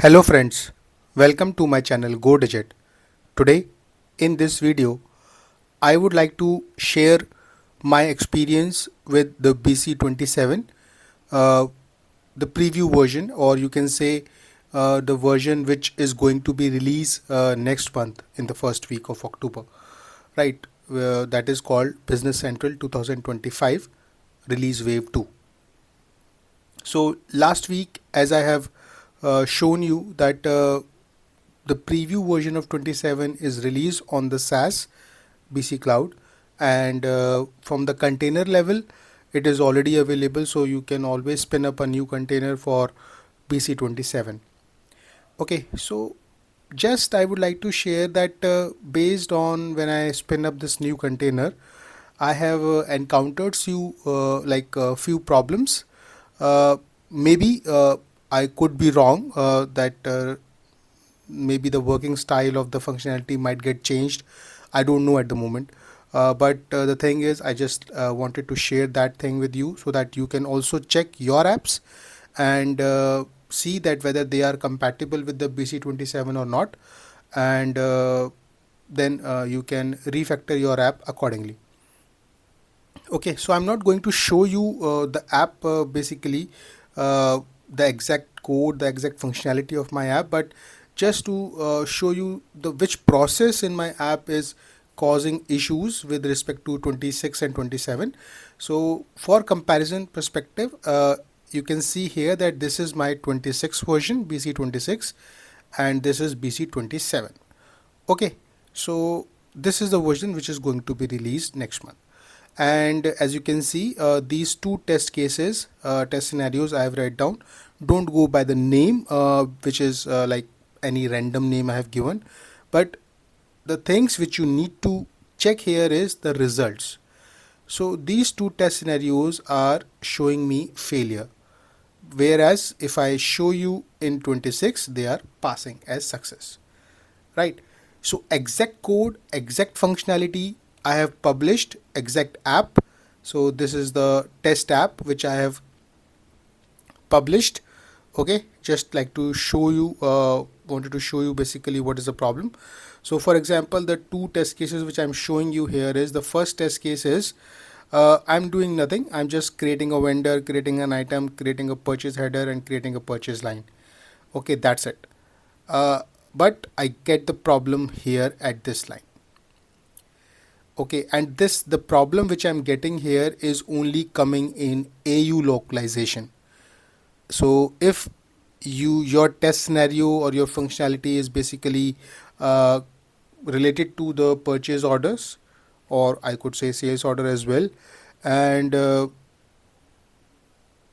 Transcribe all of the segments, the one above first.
Hello friends, welcome to my channel GoDigit. Today in this video I would like to share my experience with the BC27, uh, the preview version, or you can say the version which is going to be released next month in the first week of October, right? That is called Business Central 2025 Release Wave 2. So last week, as I have shown you that the preview version of 27 is released on the SaaS BC Cloud, and from the container level it is already available, so you can always spin up a new container for BC27. Okay, so just I would like to share that based on when I spin up this new container, I have encountered few problems. Maybe I could be wrong, that maybe the working style of the functionality might get changed. I don't know at the moment. But the thing is, I just wanted to share that thing with you so that you can also check your apps and see that whether they are compatible with the BC27 or not, and then you can refactor your app accordingly. Okay, so I'm not going to show you the app basically, the exact code, the exact functionality of my app, but just to show you the which process in my app is causing issues with respect to 26 and 27. So for comparison perspective, you can see here that this is my 26 version, BC26, and this is BC27. Okay, so this is the version which is going to be released next month. And as you can see, these two test cases, test scenarios I have write down. Don't go by the name, which is like any random name I have given, but the things which you need to check here is the results. So these two test scenarios are showing me failure, whereas if I show you in 26, they are passing as success, right? So exact code, exact functionality I have published, exact app. So this is the test app which I have published. Okay, just like to show you, wanted to show you basically what is the problem. So for example, the two test cases which I'm showing you here is, the first test case is I'm doing nothing. I'm just creating a vendor, creating an item, creating a purchase header, and creating a purchase line. Okay, that's it. But I get the problem here at this line. Okay, and the problem which I'm getting here is only coming in AU localization. So if your test scenario or your functionality is basically related to the purchase orders, or I could say sales order as well, and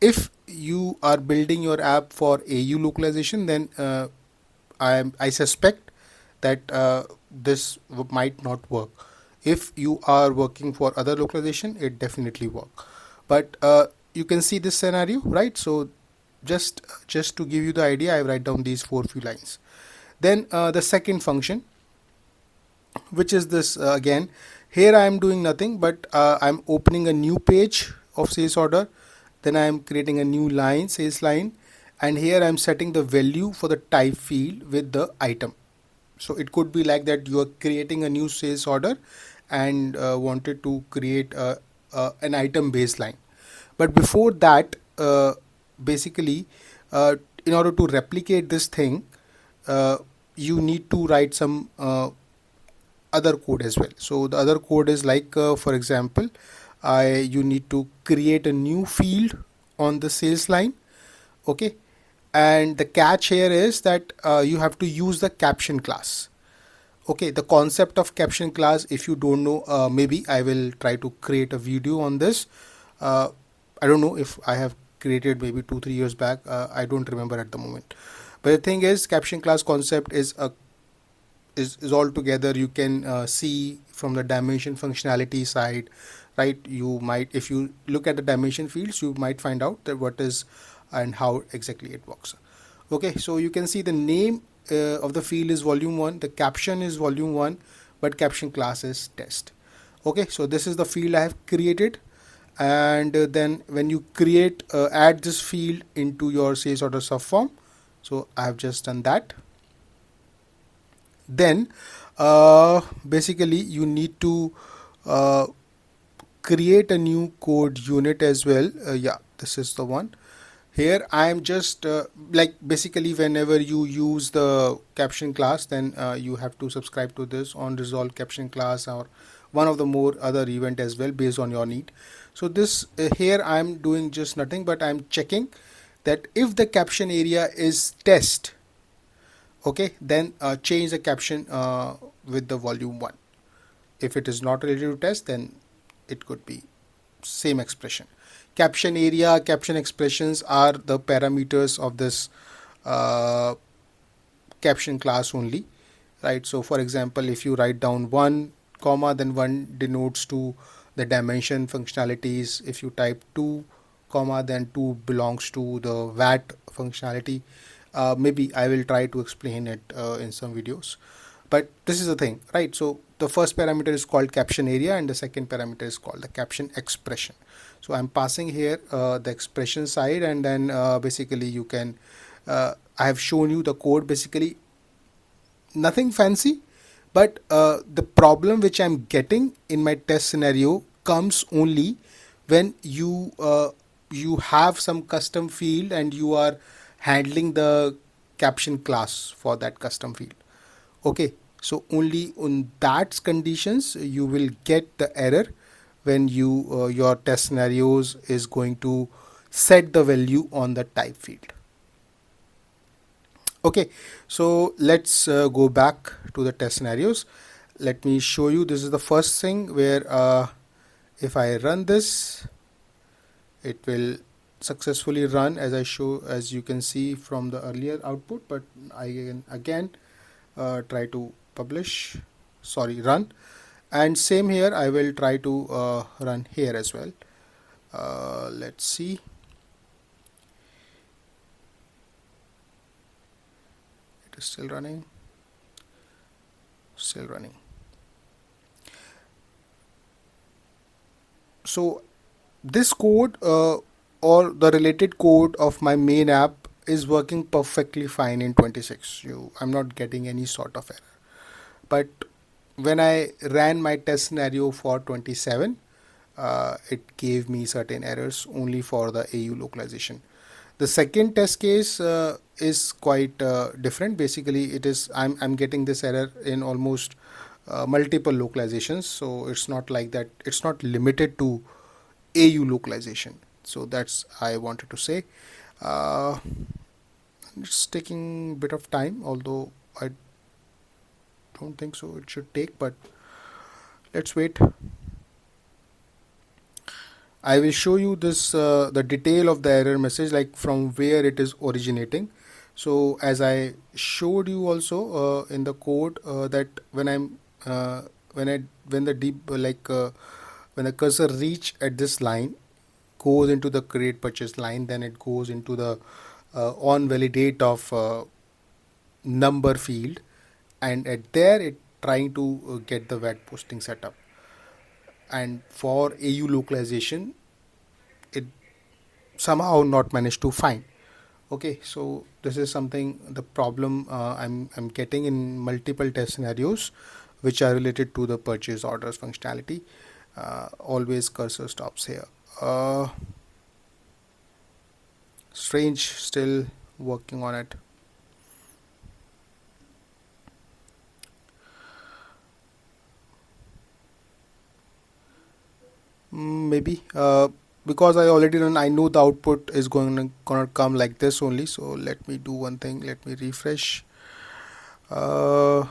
if you are building your app for AU localization, then I suspect that this might not work. If you are working for other localization, it definitely work. But you can see this scenario, right? So just to give you the idea, I write down these few lines. Then the second function, which is this again. Here I am doing nothing, but I'm opening a new page of sales order. Then I am creating a new line, sales line, and here I'm setting the value for the type field with the item. So it could be like that you are creating a new sales order and wanted to create an item baseline. But before that, basically, in order to replicate this thing, you need to write some other code as well. So the other code is like, for example, you need to create a new field on the sales line. Okay, and the catch here is that you have to use the caption class. Okay, the concept of caption class, if you don't know, maybe I will try to create a video on this. I don't know if I have created maybe 2-3 years back. I don't remember at the moment. But the thing is, caption class concept is all together. You can see from the dimension functionality side, right? You might, if you look at the dimension fields, you might find out that what is and how exactly it works. Okay, so you can see the name of the field is volume 1, the caption is volume 1, but caption class is test. Okay, so this is the field I have created, and then when you create add this field into your sales order subform, So I have just done that. Then basically you need to uh, create a new code unit as well. Yeah, this is the one. Here I am just like basically whenever you use the caption class, then you have to subscribe to this on resolve caption class or one of the more other event as well based on your need. So this here I am doing just nothing, but I'm checking that if the caption area is test, okay, then change the caption with the volume 1. If it is not related to test, then it could be same expression. Caption area, caption expressions are the parameters of this uh, caption class only, right? So for example, if you write down 1 comma, then 1 denotes to the dimension functionalities. If you type 2 comma, then 2 belongs to the VAT functionality. Maybe I will try to explain it in some videos, but this is the thing, right? So the first parameter is called caption area and the second parameter is called the caption expression. So I'm passing here the expression side, and then basically you can I have shown you the code, basically nothing fancy, but the problem which I'm getting in my test scenario comes only when you have some custom field and you are handling the caption class for that custom field. Okay, so only on that conditions you will get the error when you your test scenarios is going to set the value on the type field. Okay, so let's go back to the test scenarios. Let me show you. This is the first thing where if I run this, it will successfully run as I show, as you can see from the earlier output. But I can again try to publish, sorry, run, and same here. I will try to run here as well. Let's see. It is still running. Still running. So this code or the related code of my main app is working perfectly fine in 26. I'm not getting any sort of error. But when I ran my test scenario for 27, it gave me certain errors only for the AU localization. The second test case is quite different. Basically, it is I'm getting this error in almost multiple localizations. So it's not like that. It's not limited to AU localization. So that's I wanted to say. Uh, it's taking a bit of time, although I don't think so it should take, but let's wait. I will show you this the detail of the error message, like from where it is originating. So as I showed you also in the code that when I'm when the deep when the cursor reach at this line, goes into the create purchase line, then it goes into the on validate of number field, and at there it trying to get the VAT posting setup. And for AU localization, it somehow not managed to find. Okay, so this is something, the problem I'm getting in multiple test scenarios which are related to the purchase orders functionality. Always cursor stops here. Strange, still working on it. Maybe because I already run, I know the output is gonna come like this only. So let me do one thing. Let me refresh. Uh,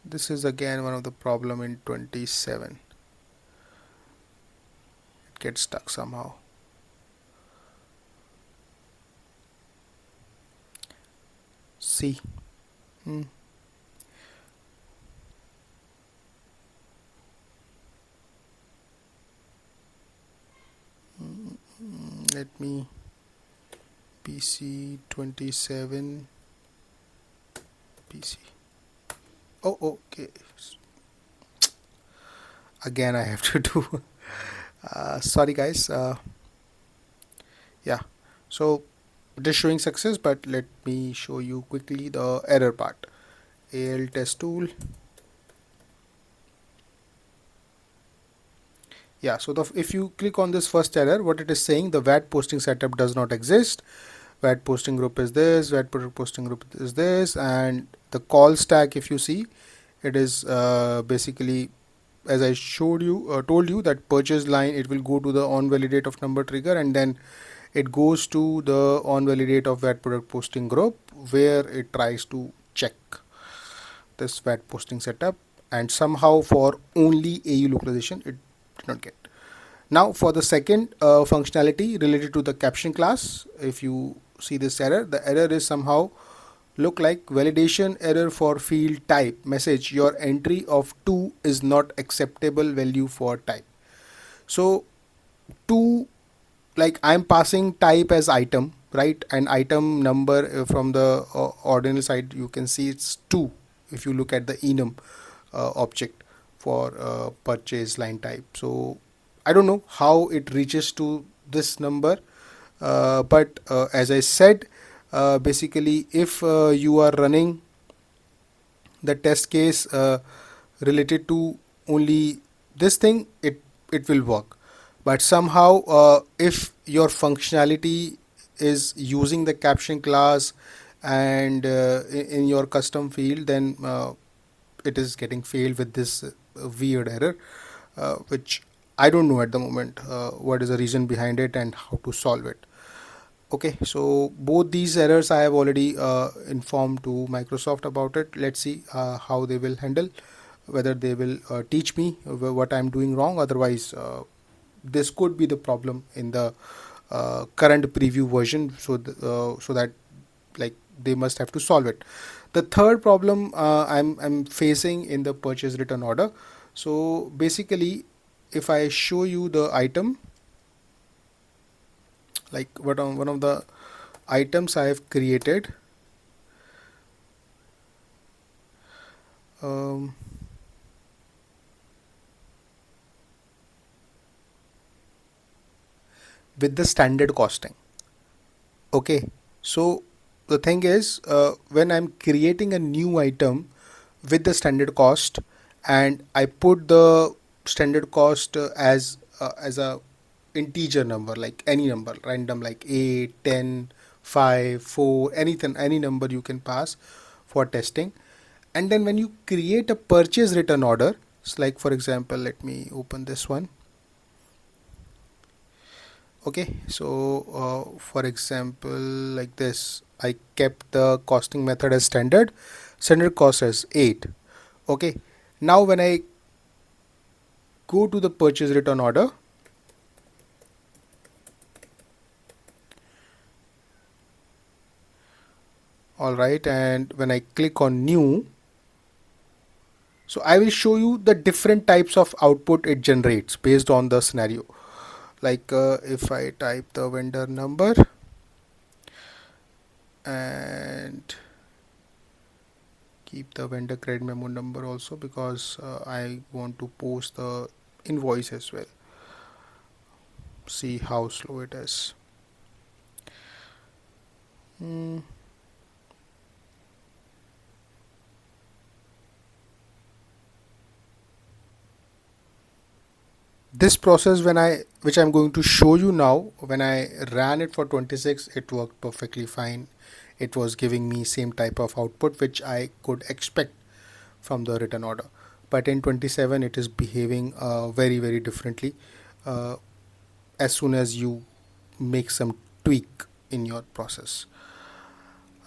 this is again one of the problem in 27. It gets stuck somehow. See. Hmm. Let me PC 27 PC. Oh, okay. Again, I have to do. Sorry, guys. Yeah, so it is showing success, but let me show you quickly the error part. AL test tool. Yeah, so if you click on this first error, what it is saying, the VAT posting setup does not exist. VAT posting group is this, VAT product posting group is this, and the call stack, if you see, it is basically, as I showed you, told you, that purchase line, it will go to the on validate of number trigger, and then it goes to the on validate of VAT product posting group, where it tries to check this VAT posting setup, and somehow for only AU localization it did not get. Now for the second functionality related to the caption class, if you see this error, the error is somehow look like validation error for field type message, your entry of 2 is not acceptable value for type. So 2, like I'm passing type as item, right, and item number from the ordinal side you can see it's 2 if you look at the enum object for purchase line type. So I don't know how it reaches to this number, but as I said, basically if you are running the test case related to only this thing, it will work. But somehow if your functionality is using the caption class and in your custom field, then it is getting failed with this weird error, which I don't know at the moment what is the reason behind it and how to solve it. Okay, so both these errors I have already informed to Microsoft about it. Let's see how they will handle, whether they will teach me what I'm doing wrong. Otherwise, this could be the problem in the current preview version. So so that, like, they must have to solve it. The third problem I'm facing in the purchase return order. So basically, if I show you the item, like what on one of the items I have created, um, with the standard costing. Okay, so the thing is, when I'm creating a new item with the standard cost, and I put the standard cost as a integer number, like any number, random, like 8, 10, 5, 4, anything, any number you can pass for testing. And then when you create a purchase return order, it's like, for example, let me open this one. Okay, so for example, like this, I kept the costing method as standard cost as 8. Okay, now when I go to the purchase return order, all right, and when I click on new, so I will show you the different types of output it generates based on the scenario. Like if I type the vendor number and keep the vendor credit memo number also, because I want to post the invoice as well. See how slow it is. Hmm. This process, which I'm going to show you now, when I ran it for 26, it worked perfectly fine. It was giving me same type of output which I could expect from the written order. But in 27, it is behaving very differently uh, as soon as you make some tweak in your process.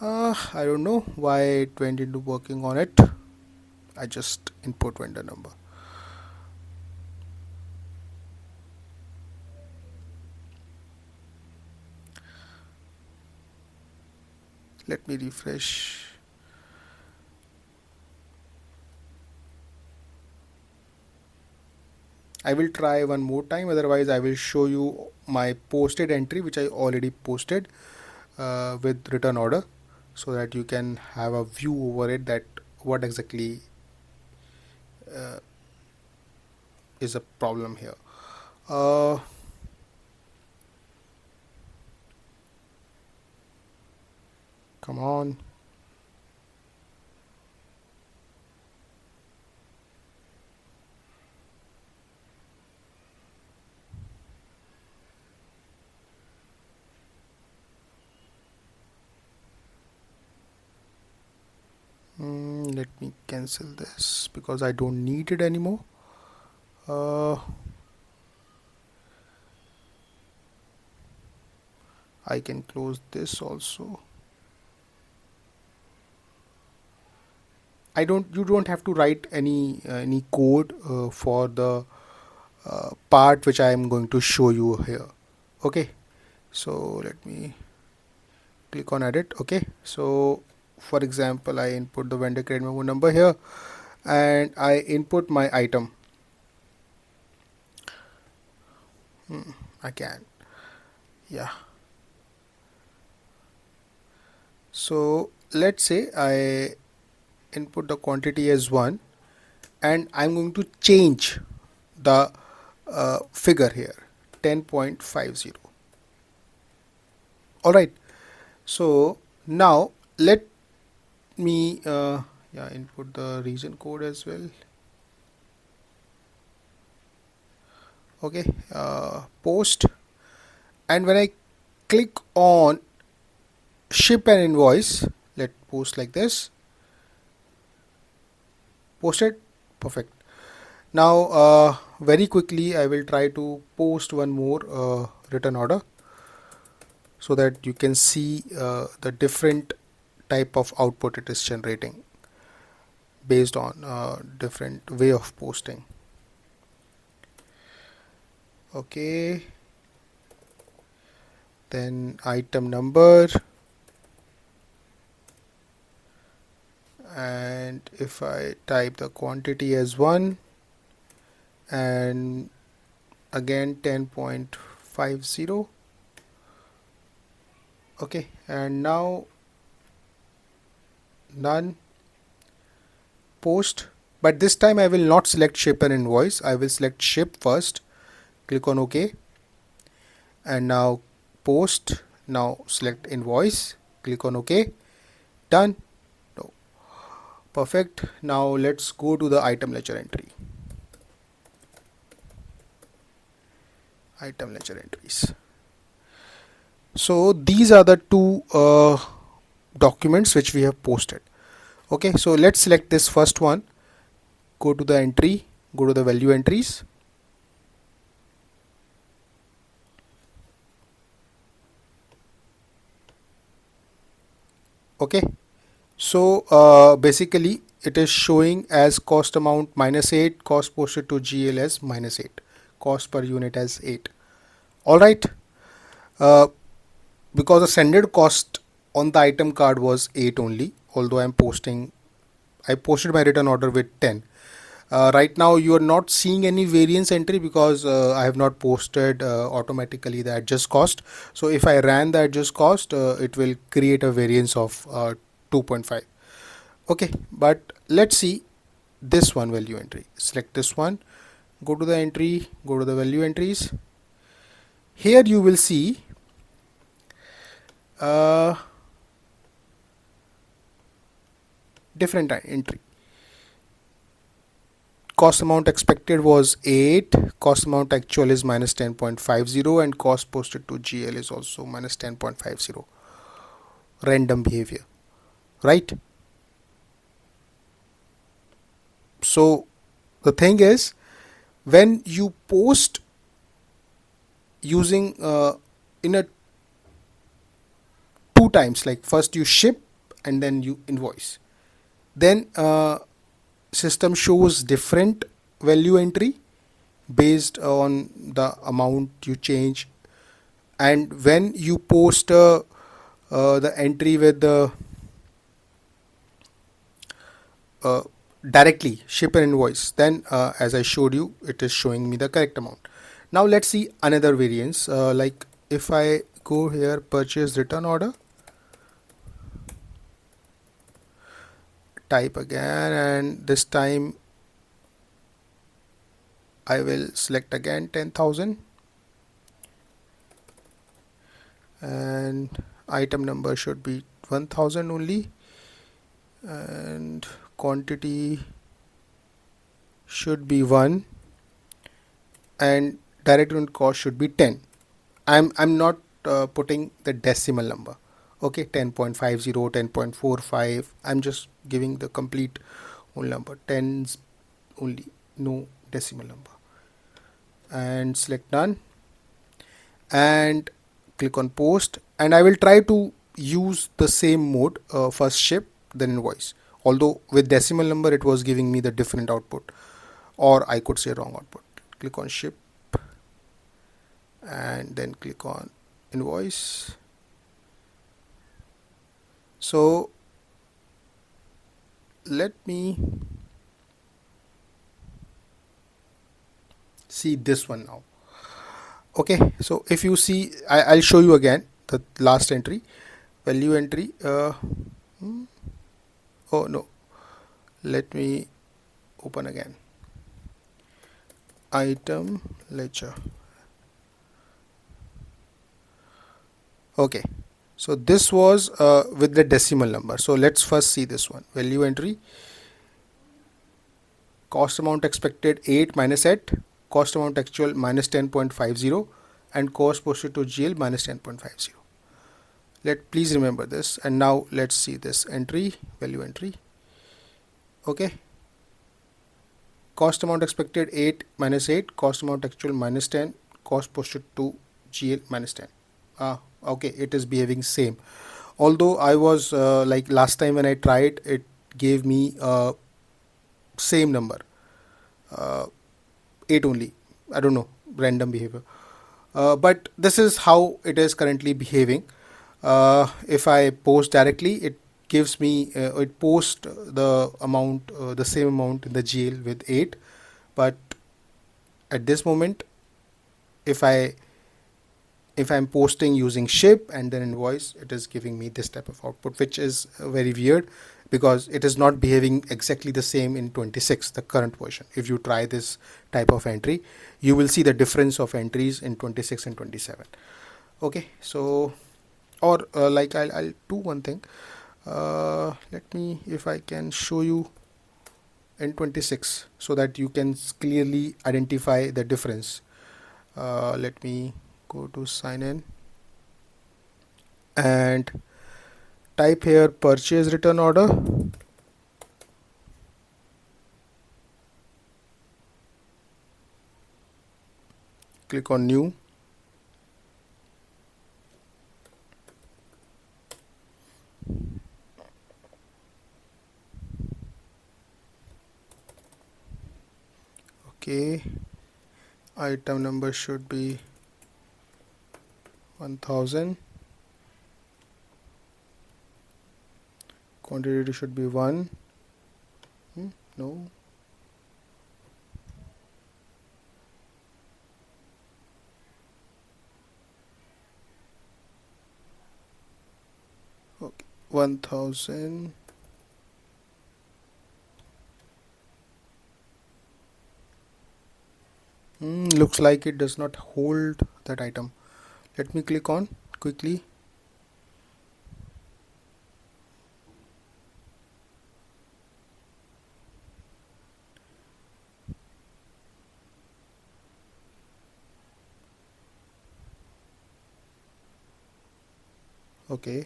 I don't know why it went into working on it. I just input vendor number. Let me refresh. I will try one more time, otherwise I will show you my posted entry which I already posted with return order, so that you can have a view over it, that what exactly uh, is a problem here. uh, Come on. Let me cancel this because I don't need it anymore. uh, I can close this also. You don't have to write any code for the part which I am going to show you here. Okay, so let me click on edit. Okay, so for example, I input the vendor credit memo number here and I input my item. I can, yeah. So let's say I input the quantity as 1 and I'm going to change the figure here, 10.50. All right, so now let me yeah, input the region code as well. Okay, post, and when I click on ship an invoice, let post like this, posted, perfect. Now very quickly I will try to post one more return order so that you can see the different type of output it is generating based on different way of posting. Okay, then item number, and if I type the quantity as 1 and again 10.50. Okay, and now none, post, but this time I will not select ship and invoice. I will select ship first, click on OK, and now post. Now select invoice, click on OK, done. No. Perfect. Now let's go to the item ledger entry. Item ledger entries. So these are the two documents which we have posted. Okay, so let's select this first one, go to the entry, go to the value entries. Okay, so basically it is showing as cost amount -8, cost posted to GL as -8, cost per unit as 8. All right, uh, because the standard cost on the item card was 8 only, although I posted my return order with 10. Right now you are not seeing any variance entry because I have not posted automatically the adjust cost. So if I ran the adjust cost, it will create a variance of 2.5. Okay, but let's see this one value entry. Select this one, go to the entry, go to the value entries. Here you will see uh, different entry. Cost amount expected was 8, cost amount actual is -10.50, and cost posted to GL is also -10.50. Random behavior, right? So the thing is, when you post using in a two times, like first you ship and then you invoice, then system shows different value entry based on the amount you change. And when you post the entry with the uh, directly ship an invoice, then as I showed you, it is showing me the correct amount. Now let's see another variance, like if I go here, purchase return order, type again, and this time I will select again 10,000 and item number should be 1000 only, and quantity should be 1, and direct unit cost should be 10. I'm not putting the decimal number. Okay, 10.50, 10.45. I'm just giving the complete whole number, tens only, no decimal number. And select done, and click on post, and I will try to use the same mode, first ship then invoice, although with decimal number it was giving me the different output, or I could say wrong output. Click on ship and then click on invoice. So let me see this one now. Okay, so if you see, I'll show you again the last entry, value entry. Oh no, let me open again. Item ledger. Okay, so this was with the decimal number. So let's first see this one, value entry. Cost amount expected 8 minus 8, cost amount actual minus 10.50, and cost posted to GL minus 10.50. Please remember this, and now let's see this entry, value entry. Okay, cost amount expected 8 minus 8, cost amount actual minus 10, cost posted to GL minus 10. Okay, it is behaving same, although I was like last time when I tried, it gave me same number, uh, 8 only. I don't know, random behavior. But this is how it is currently behaving. If I post directly, it gives me, it post the amount, the same amount in the GL with 8. But at this moment, if I if I'm posting using ship and then invoice, it is giving me this type of output, which is very weird, because it is not behaving exactly the same in 26, the current version. If you try this type of entry, you will see the difference of entries in 26 and 27. Okay, so, or like I'll do one thing. Let me, if I can show you in 26 so that you can clearly identify the difference. Let me go to sign in and type here purchase return order. Click on new. Okay, item number should be 1000, quantity should be 1. No, okay, 1000. Looks like it does not hold that item. Let me click on quickly. Okay,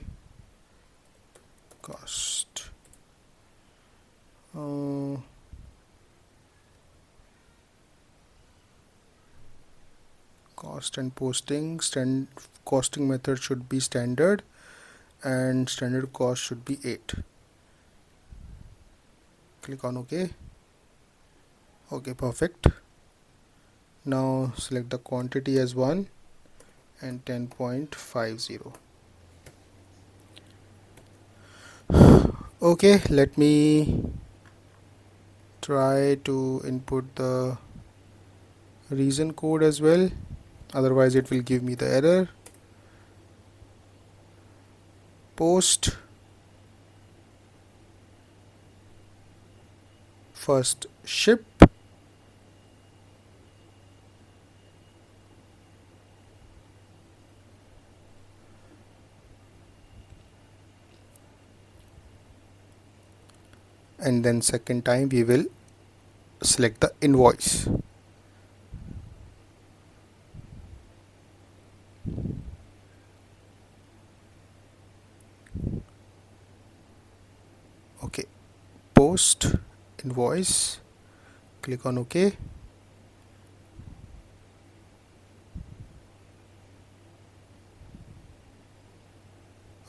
cost, uh, cost and posting, costing method should be standard, and standard cost should be 8. Click on OK. Okay, perfect. Now select the quantity as 1 and 10.50. Okay, let me try to input the reason code as well, otherwise it will give me the error. Post first ship, and then second time we will select the invoice. Okay, post invoice, click on OK.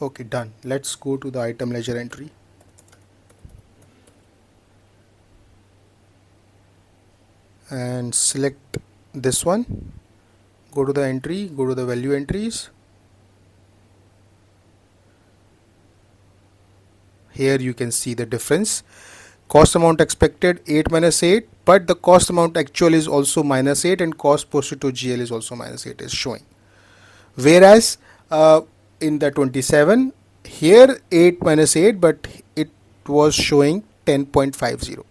Okay, done. Let's go to the item ledger entry. And select this one. Go to the entry, go to the value entries. Here you can see the difference. Cost amount expected 8 minus 8, but the cost amount actual is also minus 8, and cost posted to GL is also minus 8 is showing. Whereas in the 27, here 8 minus 8, but it was showing 10.50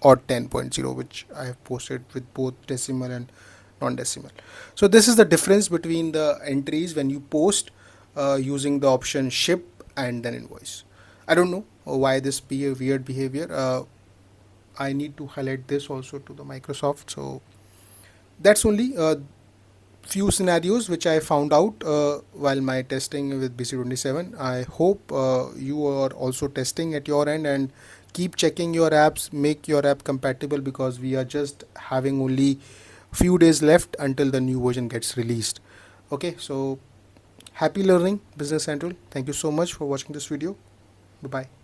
or 10.0, which I have posted with both decimal and non-decimal. So this is the difference between the entries when you post using the option ship and then invoice. I don't know why this be a weird behavior. I need to highlight this also to the Microsoft. So that's only few scenarios which I found out while my testing with BC27. I hope you are also testing at your end, and keep checking your apps, make your app compatible, because we are just having only few days left until the new version gets released. Okay, so happy learning Business Central. Thank you so much for watching this video. Bye bye.